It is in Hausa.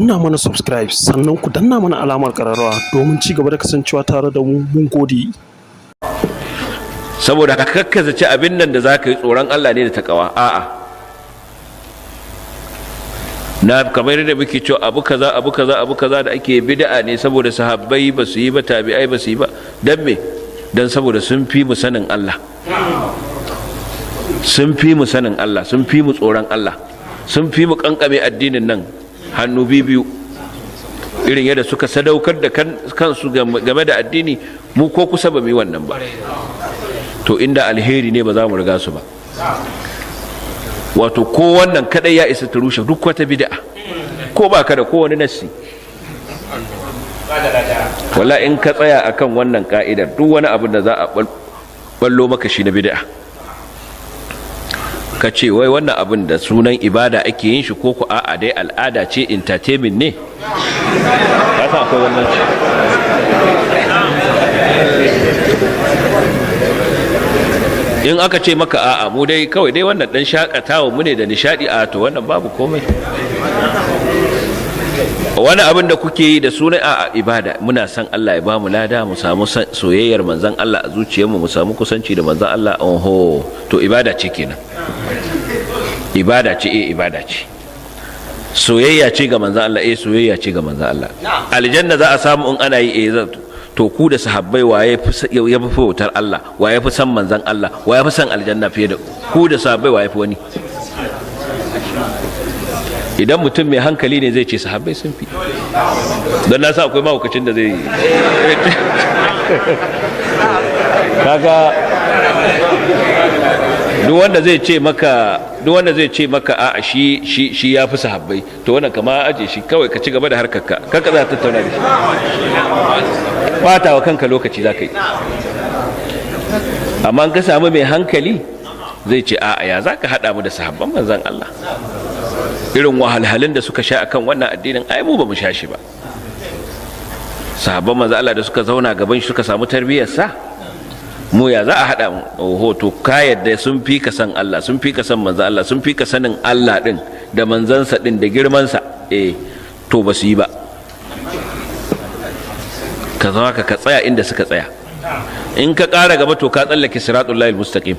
danna mana subscribe sannan ku danna mana alamar kararrawa domin ci gaba da kasancewa tare da mu. Mun gode. Saboda ka kakkazace abin nan da zaka yi tsoron Allah ne da takawa. A'a, na kamar da muke cewa abu kaza da ake bid'a ne saboda sahabbai ba su yi ba, tabi'ai ba su yi ba. Dan me? Dan saboda sun fi mu sanin Allah, sun fi mu sanin Allah, sun fi mu tsoron Allah, sun fi mu kankame addinin nan hannu biyu. Irin yadda suka sadaukar da kansu game da addini, mu ko kusa ba mu yi wannan ba. To inda alheri ne ba za mu riga su ba. Wato ko wannan kadai ya isa ta rushe duk wata bid'a, ko ba ka da kowane nassi. Walla in ka tsaya akan wannan ka'idar, duk wani abin da za a ballo maka shi na bid'a, ka ce wai wannan abin da sunan ibada ake yin shi, ko ku a'a dai al'ada ce, entertainment ne, ka san akwai wannan. In aka ce maka a'a mu dai kawai dai wannan dan shakatawa mu ne da nishadi, a to wannan babu komai. Wani abin da kuke yi da sunan a'a ibada, muna san Allah ya bamu lada, mu samu soyayyar manzon Allah a zuciyarmu, mu samu kusanci da manzon Allah, oho, to ibada ce kenan. Ibada ce, ibada ce. Soyayya ce ga manzon Allah, soyayya ce ga manzon Allah. Aljanna za a samu in ana yi, to ku da sahabbai waye ya fi bautar Allah, waye fi san manzon Allah, waye fi san aljanna fiye da ku da sahabbai, waye fi wani? Idan mutum mai hankali ne zai ce sahabbai sun fi, don na sa akwai mahaukacin da zai kaga duk wanda zai ce maka a shi ya fi sahabbai, to wannan kama aje shi kawai, ka ci gaba da harkarka, kanka za ta tattauna da shi, bata wa kanka lokaci za ka yi. Amma ka samu mai hankali zai ce a ya za ka haɗa mu da sahabban manzan Allah, irin wahalhalun da suka sha akan wannan addinin, ai mu ba mu sha shi ba. Sahabban manzan Allah da suka zauna gaban shi suka samu tarbiyyarsa, mu ya za a haɗa mu? Oho, to ka yadda sun fi ka san Allah, sun fi ka san manzan Allah, sun fi ka sanin Allah din da manzansa din da girmansa, to ba su yi ba. Ka zama ka tsaya inda suka tsaya. In ka ƙara gaba to ka tsallake siratul lahil mustaqim.